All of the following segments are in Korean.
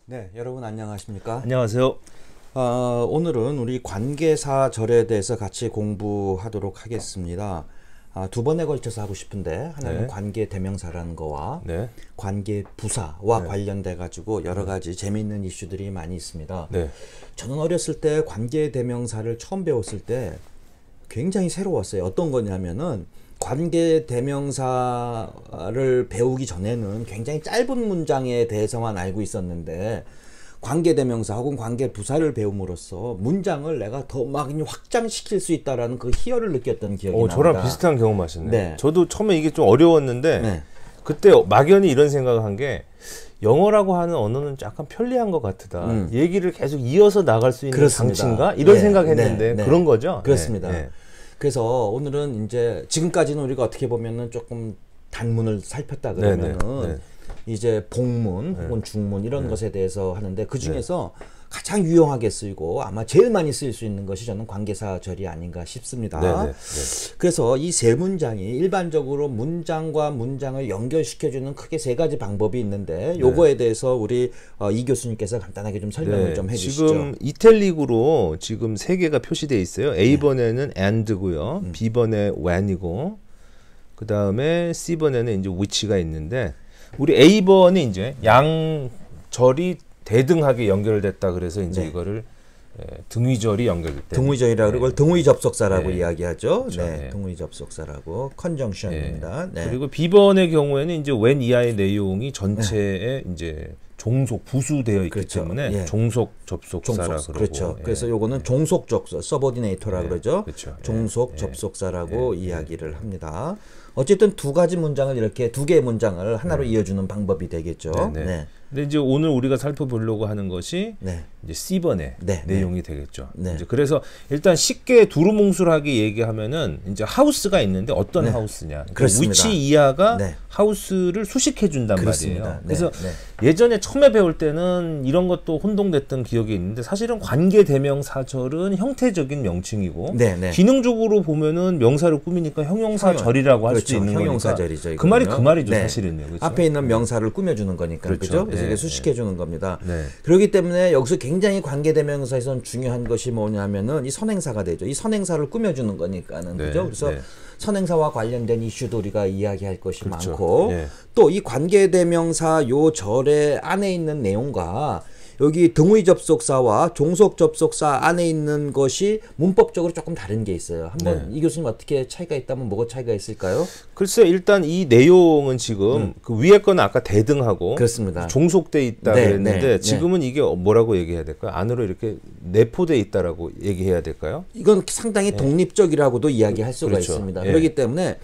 네, 여러분 안녕하십니까? 안녕하세요. 오늘은 우리 관계사절에 대해서 같이 공부하도록 하겠습니다. 두 번에 걸쳐서 하고 싶은데 하나는 네. 관계대명사라는 거와 네. 관계부사와 관련돼 가지고 여러 가지 재미있는 이슈들이 많이 있습니다. 네. 저는 어렸을 때 관계대명사를 처음 배웠을 때 굉장히 새로웠어요. 어떤 거냐면은 관계대명사를 배우기 전에는 굉장히 짧은 문장에 대해서만 알고 있었는데 관계대명사 혹은 관계부사를 배움으로써 문장을 내가 더 막 확장시킬 수 있다라는 그 희열을 느꼈던 기억이 납니다. 저랑 비슷한 경험하셨네요. 네. 저도 처음에 이게 좀 어려웠는데 네. 그때 막연히 이런 생각을 한 게 영어라고 하는 언어는 약간 편리한 것 같다. 얘기를 계속 이어서 나갈 수 있는 그렇습니다. 장치인가? 이런 네, 생각했는데 네, 그런 거죠? 그렇습니다. 네. 그래서 오늘은 이제 지금까지는 우리가 어떻게 보면은 조금 단문을 살폈다 그러면은 네. 이제 복문 혹은 중문 이런 것에 대해서 하는데 그 중에서 가장 유용하게 쓰이고 아마 제일 많이 쓰일 수 있는 것이 저는 관계사절이 아닌가 싶습니다. 그래서 이 세 문장이 일반적으로 문장과 문장을 연결시켜주는 크게 세 가지 방법이 있는데 요거에 대해서 우리 이 교수님께서 간단하게 좀 설명을 좀 해주시죠. 지금 이탈릭으로 지금 세 개가 표시되어 있어요. A번에는 and고요. B번에 when이고 그 다음에 C번에는 이제 which가 있는데 우리 A번이 이제 양절이 대등하게 연결됐다 그래서 이제 이거를 등위절이 연결됐다. 등위절이라고 그걸 등위 접속사라고 네. 이야기하죠. 그렇죠. 네, 네. 등위 접속사라고 컨정션입니다. 네. 그리고 B번의 경우에는 이제 when 이하의 내용이 전체에 이제 종속 부수되어 있기 그렇죠. 때문에 종속 접속사라 그러고. 그렇죠. 그래서 요거는 종속 접속 서버디네이터라 그러죠. 그렇죠. 종속 접속사라고 이야기를 합니다. 어쨌든 두 가지 문장을 이렇게 두 개의 문장을 하나로 이어주는 방법이 되겠죠. 네. 근데 이제 오늘 우리가 살펴보려고 하는 것이 네. 이제 C번의 네. 내용이 되겠죠. 네. 이제 그래서 일단 쉽게 두루뭉술하게 얘기하면은 이제 하우스가 있는데 어떤 하우스냐. 그렇습니다. 위치 이하가 네. 하우스를 수식해 준단 그렇습니다. 말이에요. 네. 그래서 네. 예전에 처음에 배울 때는 이런 것도 혼동됐던 기억이 있는데 사실은 관계대명사절은 형태적인 명칭이고 네, 네. 기능적으로 보면은 명사를 꾸미니까 형용사절이라고 할 수도 있는 형용사절이죠. 거니까 그 말이 그 말이죠. 네. 사실은요. 그렇죠? 앞에 있는 명사를 꾸며주는 거니까 그렇죠. 그죠? 그래서 네, 이게 수식해주는 겁니다. 네. 그렇기 때문에 여기서 굉장히 관계대명사에서는 중요한 것이 뭐냐면은 이 선행사가 되죠. 이 선행사를 꾸며주는 거니까는 그죠? 그래서 선행사와 관련된 이슈도 우리가 이야기할 것이 그렇죠. 많고 또 이 관계대명사 요 절의 안에 있는 내용과 여기 등의 접속사와 종속 접속사 안에 있는 것이 문법적으로 조금 다른 게 있어요. 한번 이 교수님 어떻게 차이가 있다면 뭐가 차이가 있을까요? 글쎄 일단 이 내용은 지금 그 위에 거는 아까 대등하고 그렇습니다. 종속돼 있다 그랬는데 네. 지금은 이게 뭐라고 얘기해야 될까요? 안으로 이렇게 내포돼 있다라고 얘기해야 될까요? 이건 상당히 독립적이라고도 이야기할 수가 그렇죠. 있습니다. 그렇기 때문에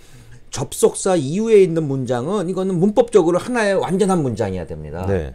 접속사 이후에 있는 문장은 이거는 문법적으로 하나의 완전한 문장이어야 됩니다. 네.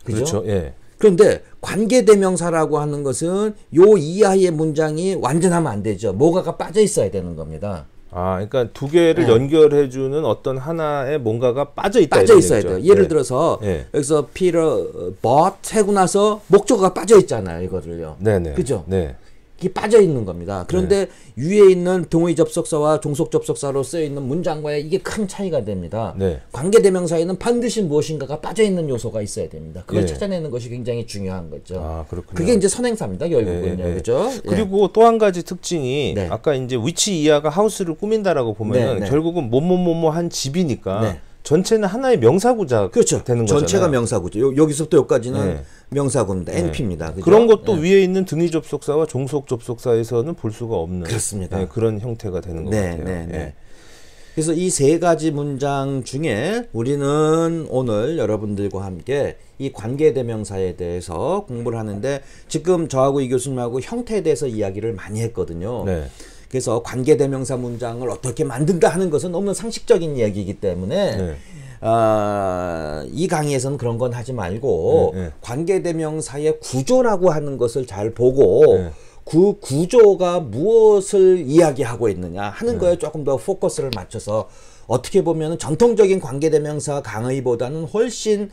그죠? 그렇죠. 예. 그런데 관계대명사라고 하는 것은 요 이하의 문장이 완전하면 안 되죠. 뭐가가 빠져 있어야 되는 겁니다. 그러니까 두 개를 연결해주는 어떤 하나의 뭔가가 빠져 있어야 돼요. 예를 들어서 여기서 Peter bought 하고 나서 목적어가 빠져 있잖아요. 이거를요. 그죠? 네. 이게 빠져 있는 겁니다. 그런데 위에 있는 동의 접속사와 종속 접속사로 쓰여 있는 문장과의 이게 큰 차이가 됩니다. 관계대명사에는 반드시 무엇인가가 빠져 있는 요소가 있어야 됩니다. 그걸 찾아내는 것이 굉장히 중요한 거죠. 그렇군요. 그게 이제 선행사입니다. 결국은요. 그죠? 그리고 또 한 가지 특징이 아까 이제 위치 이하가 하우스를 꾸민다라고 보면은 결국은 뭐뭐뭐뭐 한 집이니까 전체는 하나의 명사구자 되는 거잖아요. 전체가 명사구죠. 여기서부터 여기까지는 명사구입니다. NP입니다. 그죠? 그런 것도 위에 있는 등위 접속사와 종속 접속사에서는 볼 수가 없는 그렇습니다. 그런 형태가 되는 것 같아요. 그래서 이 세 가지 문장 중에 우리는 오늘 여러분들과 함께 이 관계대명사에 대해서 공부를 하는데 지금 저하고 이 교수님하고 형태에 대해서 이야기를 많이 했거든요. 그래서 관계대명사 문장을 어떻게 만든다 하는 것은 너무 상식적인 이야기이기 때문에 이 강의에서는 그런 건 하지 말고 관계대명사의 구조라고 하는 것을 잘 보고 그 구조가 무엇을 이야기하고 있느냐 하는 거에 조금 더 포커스를 맞춰서 어떻게 보면 전통적인 관계대명사 강의보다는 훨씬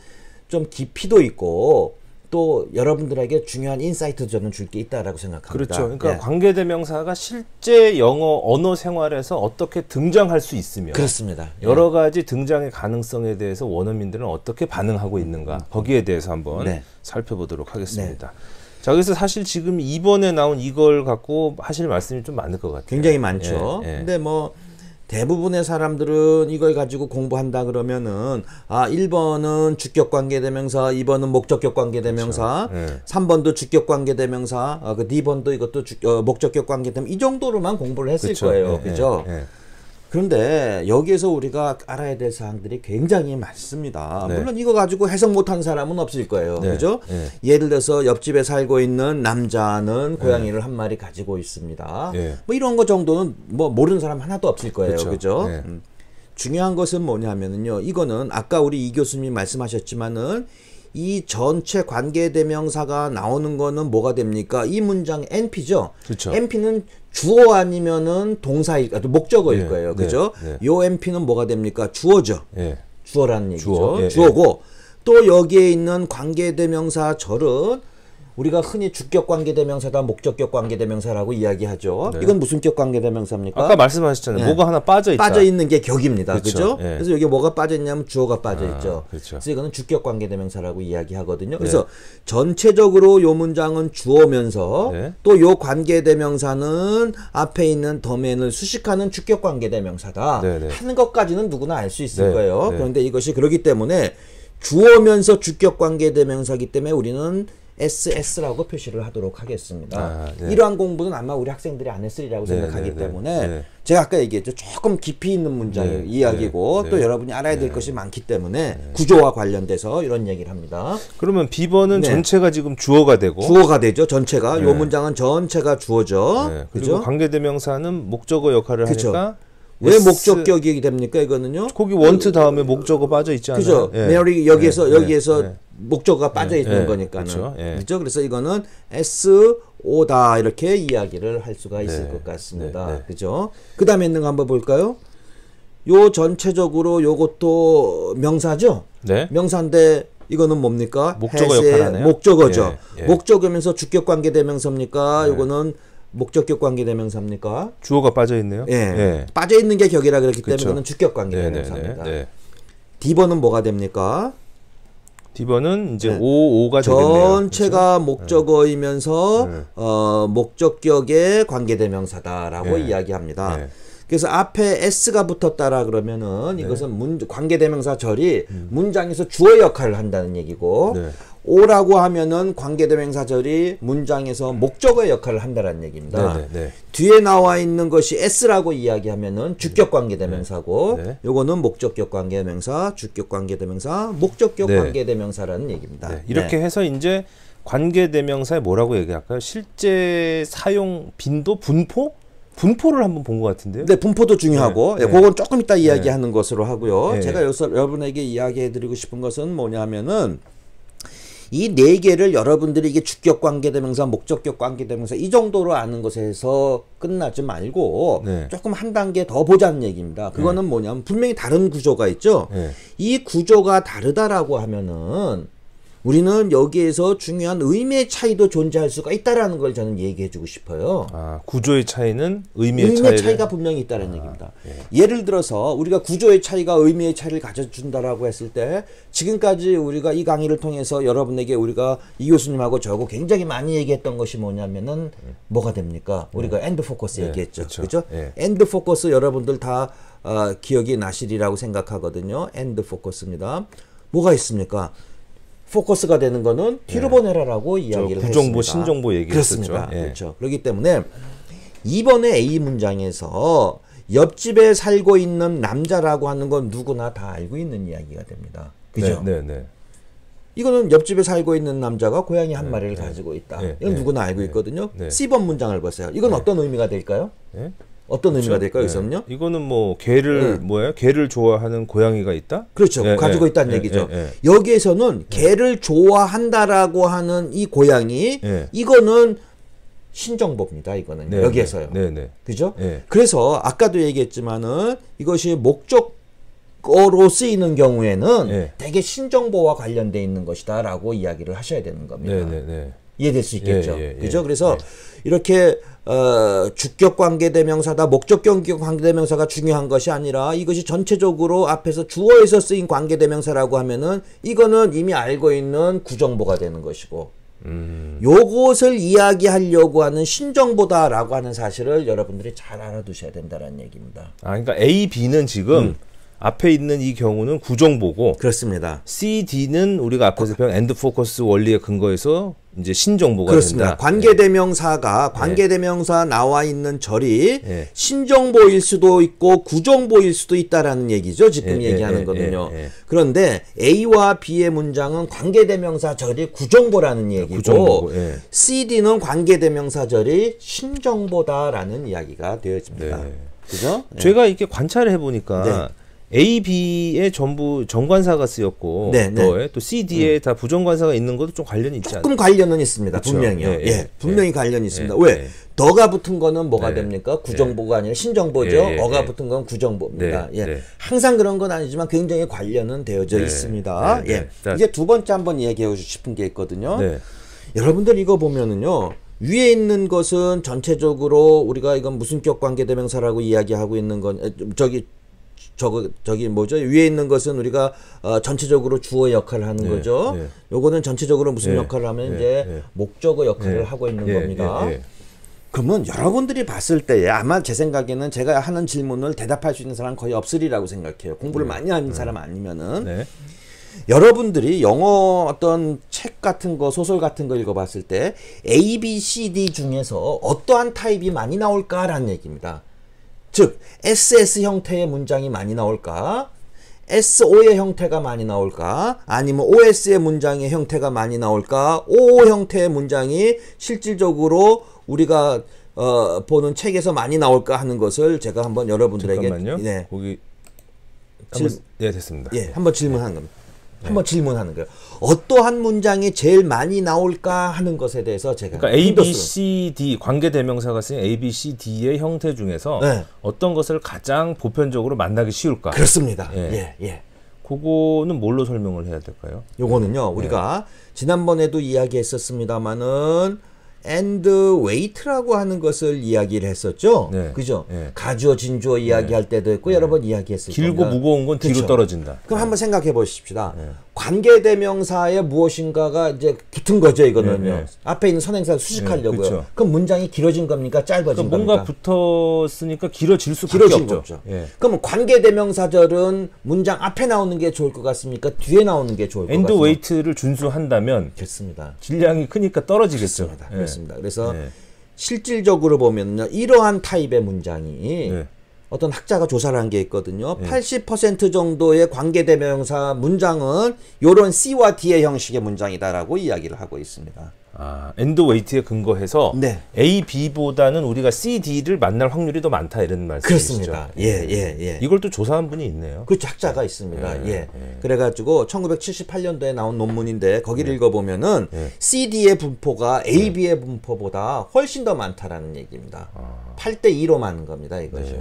좀 깊이도 있고 또 여러분들에게 중요한 인사이트도 저는 줄 게 있다라고 생각합니다. 그렇죠. 그러니까 예. 관계대명사가 실제 영어 언어 생활에서 어떻게 등장할 수 있으며 그렇습니다. 여러 가지 등장의 가능성에 대해서 원어민들은 어떻게 반응하고 있는가 거기에 대해서 한번 네. 살펴보도록 하겠습니다. 자, 그래서 사실 지금 이번에 나온 이걸 갖고 하실 말씀이 좀 많을 것 같아요. 굉장히 많죠. 예, 예. 근데 뭐 대부분의 사람들은 이걸 가지고 공부한다 그러면은 1번은 주격 관계 대명사, 2번은 목적격 관계 대명사, 그렇죠. 예. 3번도 주격 관계 대명사, 그 D번도 이것도 목적격 관계 대명사 이 정도로만 공부를 했을 그렇죠. 거예요. 예, 그죠? 예, 예. 그런데 여기에서 우리가 알아야 될 사항들이 굉장히 많습니다. 네. 물론 이거 가지고 해석 못한 사람은 없을 거예요. 네. 그죠? 네. 예를 들어서 옆집에 살고 있는 남자는 고양이를 한 마리 가지고 있습니다. 네. 뭐 이런 거 정도는 뭐 모르는 사람 하나도 없을 거예요. 그쵸. 그죠? 네. 중요한 것은 뭐냐면은요. 이거는 아까 우리 이 교수님이 말씀하셨지만은 이 전체 관계대명사가 나오는 거는 뭐가 됩니까? 이 문장 NP죠. 그렇죠. NP는 주어 아니면은 동사일, 목적어일 네, 거예요. 네, 그죠? 네. 요 NP는 뭐가 됩니까? 주어죠. 예. 주어라는 얘기죠. 주어, 예, 주어고 또 여기에 있는 관계대명사 절은 우리가 흔히 주격 관계대명사다, 목적격 관계대명사라고 이야기하죠. 네. 이건 무슨 격 관계대명사입니까? 아까 말씀하셨잖아요. 네. 뭐가 하나 빠져 있다. 빠져 있는 게 격입니다. 그쵸, 그죠? 예. 그래서 여기 뭐가 빠져 있냐면 주어가 빠져 있죠. 그렇죠. 그래서 이거는 주격 관계대명사라고 이야기하거든요. 그래서 전체적으로 요 문장은 주어면서 네. 또 요 관계대명사는 앞에 있는 더맨을 수식하는 주격 관계대명사다 네, 네. 하는 것까지는 누구나 알 수 있을 네, 거예요. 네. 그런데 이것이 그렇기 때문에 주어면서 주격 관계대명사이기 때문에 우리는 SS라고 표시를 하도록 하겠습니다. 네. 이러한 공부는 아마 우리 학생들이 안 했으리라고 네, 생각하기 네, 네. 때문에 네. 제가 아까 얘기했죠. 조금 깊이 있는 문장의 네, 이야기고 네, 또 네. 여러분이 알아야 될 것이 많기 때문에 구조와 관련돼서 이런 얘기를 합니다. 그러면 B번은 네. 전체가 지금 주어가 되고 주어가 되죠. 전체가. 네. 요 문장은 전체가 주어죠. 네. 그리고 그죠? 관계대명사는 목적어 역할을 그쵸. 하니까 왜 S- 목적격이 됩니까? 이거는요. 거기 원트 다음에 목적어 빠져 있지 않아요? 그죠? 예. 메리 여기에서 예, 여기에서 예. 목적어가 빠져 있는 예, 거니까는. 그쵸, 예. 그죠? 그래서 이거는 SO다 이렇게 이야기를 할 수가 있을 네, 것 같습니다. 네, 네. 그죠? 그다음에 있는 거 한번 볼까요? 요 전체적으로 요것도 명사죠? 네. 명사인데 이거는 뭡니까? 목적어 has의 역할 하네요. 목적어죠. 예, 예. 목적어면서 주격 관계 대명사입니까? 네. 요거는 목적격 관계 대명사입니까? 주어가 빠져 있네요. 예. 빠져 있는 게 격이라 그랬기 때문에 그쵸. 이거는 주격 관계 네, 대명사입니다. 네, 네. D번은 뭐가 됩니까? D번은 이제 네. 5가 되겠네요. 전체가 목적어이면서 네. 목적격의 관계대명사다라고 네. 이야기합니다. 네. 그래서 앞에 s가 붙었다라 그러면은 이것은 관계대명사 절이 문장에서 주어 역할을 한다는 얘기고 네. 오라고 하면은 관계대명사 절이 문장에서 목적어의 역할을 한다는 얘기입니다. 네, 네, 네. 뒤에 나와 있는 것이 s라고 이야기하면은 주격 관계대명사고 네. 요거는 목적격 관계대명사, 주격 관계대명사, 목적격 네. 관계대명사라는 얘기입니다. 네. 이렇게 해서 이제 관계대명사에 뭐라고 얘기할까요? 실제 사용 빈도, 분포를 한번 본 것 같은데요. 네, 분포도 중요하고 네. 그건 조금 이따 이야기하는 것으로 하고요. 네. 제가 여기서 여러분에게 이야기해드리고 싶은 것은 뭐냐면은 이 네 개를 여러분들이 이게 주격 관계대명사, 목적격 관계대명사 이 정도로 아는 것에서 끝나지 말고 네. 조금 한 단계 더 보자는 얘기입니다. 그거는 뭐냐면 분명히 다른 구조가 있죠. 네. 이 구조가 다르다라고 하면은 우리는 여기에서 중요한 의미의 차이도 존재할 수가 있다라는 걸 저는 얘기해주고 싶어요. 아, 구조의 차이는 의미의 차이가 분명히 있다는 얘기입니다. 예를 들어서 우리가 구조의 차이가 의미의 차이를 가져준다라고 했을 때 지금까지 우리가 이 강의를 통해서 여러분에게 우리가 이 교수님하고 저하고 굉장히 많이 얘기했던 것이 뭐냐면은 뭐가 됩니까? 우리가 엔드 포커스 얘기했죠. 그죠? 엔드 포커스 여러분들 다 기억이 나시리라고 생각하거든요. 엔드 포커스입니다. 뭐가 있습니까? 포커스가 되는 거는 뒤로 보내라라고 이야기를 구정보, 했습니다. 신정보 얘기했었죠. 그렇습니다. 예. 그렇죠. 그렇기 때문에 이번에 A 문장에서 옆집에 살고 있는 남자라고 하는 건 누구나 다 알고 있는 이야기가 됩니다. 그죠? 네, 네, 네. 이거는 옆집에 살고 있는 남자가 고양이 한 마리를 가지고 있다. 네, 이건 네, 누구나 알고 네, 있거든요. 네. C번 문장을 보세요. 이건 어떤 의미가 될까요? 네? 어떤 의미가 그렇죠? 될까요? 네. 여기서는요? 이거는 뭐 개를 뭐예요? 개를 좋아하는 고양이가 있다? 그렇죠. 예, 가지고 예, 있다는 예, 얘기죠. 예, 예. 여기에서는 개를 좋아한다라고 하는 이 고양이 예. 이거는 신정보입니다. 이거는 네, 여기에서요. 네, 네. 그죠? 예. 그래서 아까도 얘기했지만은 이것이 목적 거로 쓰이는 경우에는 네. 되게 신정보와 관련돼 있는 것이다라고 이야기를 하셔야 되는 겁니다. 네. 이해될 수 있겠죠. 예. 그죠? 그래서 이렇게 주격 관계대명사다, 목적격 관계대명사가 중요한 것이 아니라 이것이 전체적으로 앞에서 주어에서 쓰인 관계대명사라고 하면은 이거는 이미 알고 있는 구정보가 되는 것이고 요것을 이야기하려고 하는 신정보다라고 하는 사실을 여러분들이 잘 알아두셔야 된다는 얘기입니다. 아, 그러니까 A, B는 지금 앞에 있는 이 경우는 구정보고 그렇습니다. C, D는 우리가 앞에서 배운 엔드 포커스 원리에 근거해서 이제 신정보가 그렇습니다. 된다. 관계대명사가 관계대명사 나와 있는 절이 예. 신정보일 수도 있고 구정보일 수도 있다라는 얘기죠. 지금 얘기하는 거는요. 그런데 A와 B의 문장은 관계대명사 절이 구정보라는 얘기고 구정보고, CD는 관계대명사 절이 신정보다라는 이야기가 되어집니다. 네. 그죠? 제가 이렇게 관찰을 해보니까 A, B에 전부 정관사가 쓰였고 또 C, D에 다 부정관사가 있는 것도 좀 관련이 있지 않나요? 조금 관련은 있습니다. 그렇죠. 분명히요. 분명히 관련이 있습니다. 왜? 더가 붙은 거는 뭐가 됩니까? 구정보가 아니라 신정보죠. 어가 붙은 건 구정보입니다. 항상 그런 건 아니지만 굉장히 관련은 되어져 있습니다. 이제 두 번째 한번 얘기하고 싶은 게 있거든요. 여러분들 이거 보면은요. 위에 있는 것은 전체적으로 우리가 이건 무슨격 관계대명사라고 이야기하고 있는 건 저기 뭐죠? 위에 있는 것은 우리가 전체적으로 주어 역할을 하는 거죠. 요거는 전체적으로 무슨 역할을 하면 이제 목적어 역할을 하고 있는 겁니다. 그러면 여러분들이 봤을 때에 아마 제 생각에는 제가 하는 질문을 대답할 수 있는 사람은 거의 없으리라고 생각해요. 공부를 많이 하는 사람 아니면은. 여러분들이 영어 어떤 책 같은 거, 소설 같은 거 읽어봤을 때 A, B, C, D 중에서 어떠한 타입이 많이 나올까라는 얘기입니다. 즉, SS 형태의 문장이 많이 나올까? SO의 형태가 많이 나올까? 아니면 OS의 문장의 형태가 많이 나올까? OO 형태의 문장이 실질적으로 우리가 보는 책에서 많이 나올까 하는 것을 제가 한번 여러분들에게 잠깐만요. 거기 됐습니다. 한번 질문하는 겁니다. 한번 질문하는 거예요. 어떠한 문장이 제일 많이 나올까 하는 것에 대해서 제가 그러니까 A, B, C, D 관계대명사가 쓰인 A, B, C, D의 형태 중에서 어떤 것을 가장 보편적으로 만나기 쉬울까? 그렇습니다. 그거는 뭘로 설명을 해야 될까요? 요거는요. 우리가 지난번에도 이야기했었습니다마는 and weight라고 하는 것을 이야기를 했었죠. 그죠? 가주어, 진주어 이야기할 때도 했고 여러 번 이야기했을 겁니다. 길고 무거운 건 뒤로 떨어진다. 그럼 한번 생각해 보십시다. 관계대명사에 무엇인가가 이제 붙은 거죠, 이거는요. 앞에 있는 선행사를 수식하려고요. 그럼 문장이 길어진 겁니까? 짧아진 겁니까? 뭔가 붙었으니까 길어질 수밖에 없죠. 그럼 관계대명사절은 문장 앞에 나오는 게 좋을 것 같습니까? 뒤에 나오는 게 좋을 것 같습니까? 엔드 웨이트를 준수한다면 좋습니다. 질량이 크니까 떨어지겠죠. 그렇습니다. 그래서 실질적으로 보면요, 이러한 타입의 문장이 어떤 학자가 조사를 한 게 있거든요. 80% 정도의 관계대명사 문장은 요런 C와 D의 형식의 문장이다라고 이야기를 하고 있습니다. 엔드 웨이트에 근거해서 A, B보다는 우리가 C, D를 만날 확률이 더 많다 이런 말씀이시죠? 그렇습니다. 이걸 또 조사한 분이 있네요. 그렇죠. 학자가 있습니다. 그래가지고 1978년도에 나온 논문인데 거기를 읽어보면은 C, D의 분포가 A, B의 분포보다 훨씬 더 많다라는 얘기입니다. 8대2로 많은 겁니다. 이거죠.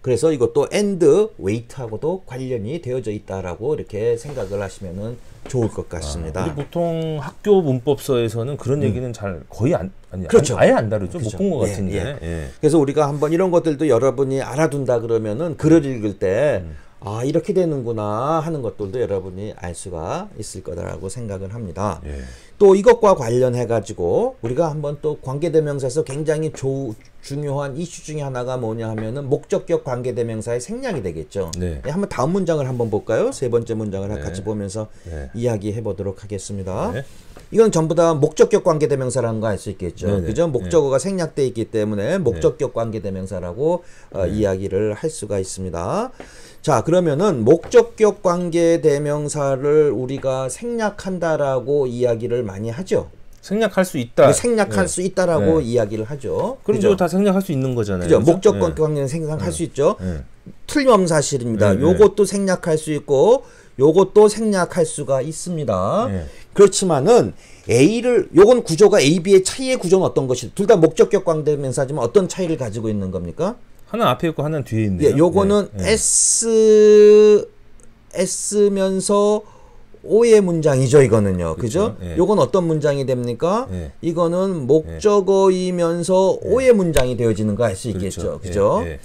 그래서 이것도 and weight하고도 관련이 되어져 있다라고 이렇게 생각을 하시면은 좋을 것 같습니다. 우리 보통 학교 문법서에서는 그런 얘기는 잘 거의 그렇죠. 아예 안 다루죠. 못 본 것 같은데. 그래서 우리가 한번 이런 것들도 여러분이 알아둔다 그러면은 글을 읽을 때 이렇게 되는구나 하는 것들도 여러분이 알 수가 있을 거다라고 생각을 합니다. 또 이것과 관련해 가지고 우리가 한번 또 관계대명사에서 굉장히 중요한 이슈 중에 하나가 뭐냐 하면은 목적격 관계대명사의 생략이 되겠죠. 한번 다음 문장을 한번 볼까요? 세 번째 문장을 같이 보면서 이야기해 보도록 하겠습니다. 이건 전부 다 목적격 관계대명사라는 거 알 수 있겠죠. 그죠? 목적어가 생략돼 있기 때문에 목적격 관계대명사라고 이야기를 할 수가 있습니다. 자, 그러면은 목적격 관계대명사를 우리가 생략한다라고 이야기를 많이 하죠. 생략할 수 있다. 생략할 수 있다라고 이야기를 하죠. 그럼 이거 다 생략할 수 있는 거잖아요. 그죠? 목적격 관계는 생략할 수 있죠. 틀림없는 사실입니다. 요것도 생략할 수 있고 요것도 생략할 수가 있습니다. 그렇지만은 요건 구조가 A, B의 차이의 구조는 어떤 것이 둘 다 목적격 관계대명사지만 어떤 차이를 가지고 있는 겁니까? 하나 앞에 있고 하나는 뒤에 있네요. 요거는 S S면서 O의 문장이죠, 이거는요. 그죠? 예. 요건 어떤 문장이 됩니까? 예. 이거는 목적어이면서 O의 문장이 되어지는 거 알 수 있겠죠. 그죠? 예.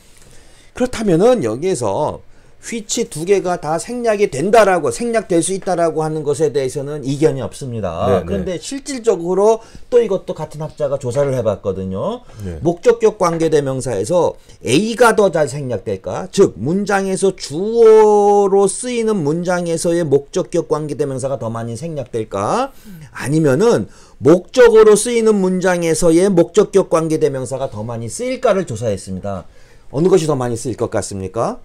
그렇다면은 여기에서 which 두 개가 다 생략이 된다라고, 생략될 수 있다라고 하는 것에 대해서는 이견이 없습니다. 네, 그런데 네. 실질적으로 또 이것도 같은 학자가 조사를 해봤거든요. 네. 목적격 관계대명사에서 A가 더 잘 생략될까? 즉 문장에서 주어로 쓰이는 문장에서의 목적격 관계대명사가 더 많이 생략될까? 아니면은 목적어로 쓰이는 문장에서의 목적격 관계대명사가 더 많이 쓰일까를 조사했습니다. 어느 것이 더 많이 쓰일 것 같습니까?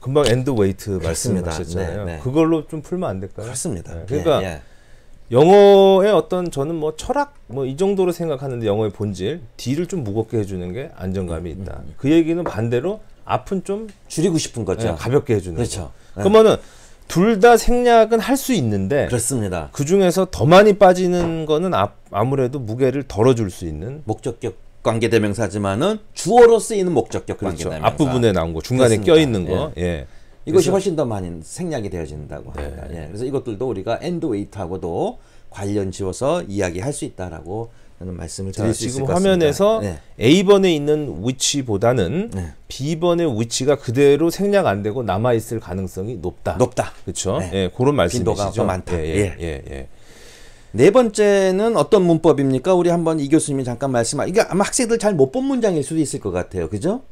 금방 end weight 그렇습니다. 말씀하셨잖아요. 네, 네. 그걸로 좀 풀면 안 될까요? 그렇습니다. 네, 그러니까 예, 예. 영어의 어떤 저는 뭐 철학 뭐 이 정도로 생각하는데 영어의 본질 D를 좀 무겁게 해주는 게 안정감이 있다. 그 얘기는 반대로 앞은 좀 줄이고 싶은 거죠. 예, 가볍게 해주는 그렇죠. 거. 네. 그러면은 둘 다 생략은 할 수 있는데 그렇습니다. 그 중에서 더 많이 빠지는 거는 아무래도 무게를 덜어줄 수 있는 목적격 관계대명사지만은 주어로 쓰이는 목적격 그렇죠. 관계대명사. 앞부분에 나온 거 중간에 그렇습니다. 껴 있는 거. 예. 이것이 그래서- 훨씬 더 많이 생략이 되어진다고 합니다. 예. 그래서 이것들도 우리가 end weight하고도 관련 지어서 이야기할 수 있다라고 저는 말씀을 자, 드릴 수 있을 지금 것 같습니다. 화면에서 네. A번에 있는 위치보다는 네. B번의 위치가 그대로 생략 안 되고 남아 있을 가능성이 높다. 높다. 그렇죠? 네. 예, 그런 말씀이시죠. 빈도가 더 많다. 예. 네 번째는 어떤 문법입니까? 우리 한번 이 교수님이 잠깐 이게 아마 학생들 잘 못 본 문장일 수도 있을 것 같아요. 그죠?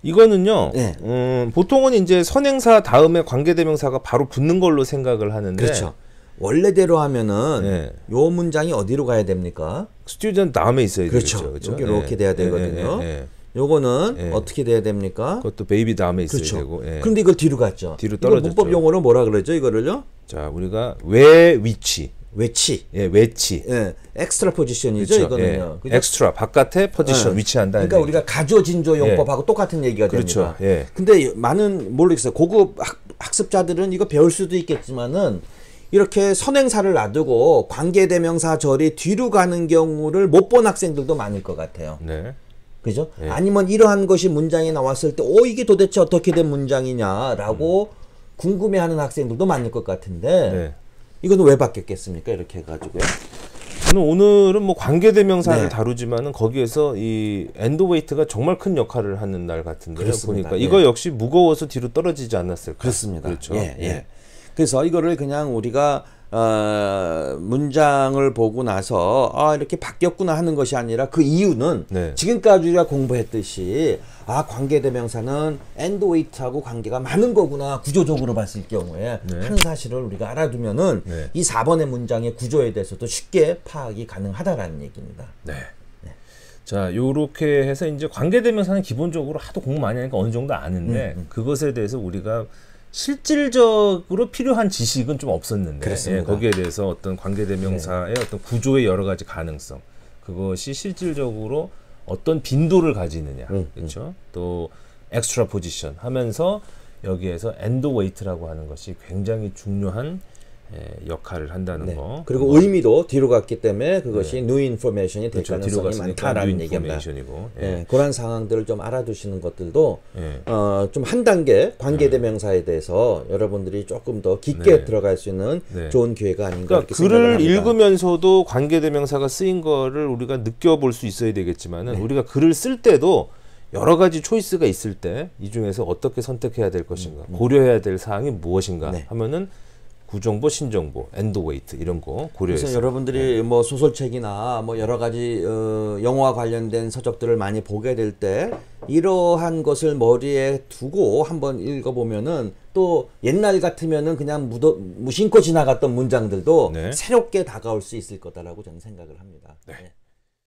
이거는요. 네. 보통은 이제 선행사 다음에 관계대명사가 바로 붙는 걸로 생각을 하는데 그렇죠. 원래대로 하면은 네. 요 문장이 어디로 가야 됩니까? 스튜던트 다음에 있어야 그렇죠. 되겠죠. 그렇죠? 여기 이렇게 돼야 되거든요. 예. 요거는 예. 어떻게 돼야 됩니까? 그것도 베이비 다음에 있어야 그렇죠. 되고. 예. 그런데 이걸 뒤로 갔죠. 뒤로 이거 떨어졌죠. 문법 용어로 뭐라 그러죠? 이거를요? 자, 우리가 외 위치. 외치. 예, 외치. 예, 엑스트라 포지션이죠, 이거는요. 예. 엑스트라 바깥에 포지션 예. 위치한다. 그러니까 우리가 가조 진조 용법하고 똑같은 얘기가 그렇죠. 됩니다. 예. 근데 많은 모르겠어요. 고급 학습자들은 이거 배울 수도 있겠지만은 이렇게 선행사를 놔두고 관계대명사 절이 뒤로 가는 경우를 못 본 학생들도 많을 것 같아요. 네. 그죠? 예. 아니면 이러한 것이 문장에 나왔을 때, 이게 도대체 어떻게 된 문장이냐라고 궁금해하는 학생들도 많을 것 같은데, 네. 이거는 왜 바뀌었겠습니까? 이렇게 해가지고요. 저는 오늘은 뭐 관계대명사를 네. 다루지만은 거기에서 이 엔드웨이트가 정말 큰 역할을 하는 날 같은데요. 그렇습니다. 보니까 예. 이거 역시 무거워서 뒤로 떨어지지 않았을까? 그렇습니다. 그렇죠. 예. 그래서 이거를 그냥 우리가 문장을 보고 나서 이렇게 바뀌었구나 하는 것이 아니라 그 이유는 네. 지금까지 우리가 공부했듯이 관계대명사는 end weight하고 관계가 많은 거구나 구조적으로 봤을 경우에 네. 하는 사실을 우리가 알아두면은 네. 이 4번의 문장의 구조에 대해서도 쉽게 파악이 가능하다라는 얘기입니다. 네. 자, 요렇게 해서 이제 관계대명사는 기본적으로 하도 공부 많이 하니까 어느 정도 아는데 그것에 대해서 우리가 실질적으로 필요한 지식은 좀 없었는데 그렇습니다. 거기에 대해서 어떤 관계대명사의 어떤 구조의 여러 가지 가능성 그것이 실질적으로 어떤 빈도를 가지느냐 그렇죠? 또 엑스트라 포지션 하면서 여기에서 엔드 웨이트라고 하는 것이 굉장히 중요한 역할을 한다는 거. 그리고 의미도 뒤로 갔기 때문에 그것이 new information이 될 그렇죠. 뒤로 가능성이 갔으니까 많다라는 new 얘기입니다. information이고. 예, 그런 상황들을 좀 알아두시는 것들도 예. 좀 한 단계 관계대명사에 대해서 여러분들이 조금 더 깊게 네. 들어갈 수 있는 네. 좋은 기회가 아닌가 그러니까 이렇게 생각을 글을 합니다. 읽으면서도 관계대명사가 쓰인 거를 우리가 느껴볼 수 있어야 되겠지만은 네. 우리가 글을 쓸 때도 여러 가지 초이스가 있을 때 이 중에서 어떻게 선택해야 될 것인가 고려해야 될 사항이 무엇인가 네. 하면은 구정보, 신정보, 엔드웨이트 이런 거 고려해서 그래서 여러분들이 뭐 소설책이나 뭐 여러 가지 영어와 관련된 서적들을 많이 보게 될 때 이러한 것을 머리에 두고 한번 읽어보면은 또 옛날 같으면은 그냥 무심코 지나갔던 문장들도 네. 새롭게 다가올 수 있을 거다라고 저는 생각을 합니다. 네. 네.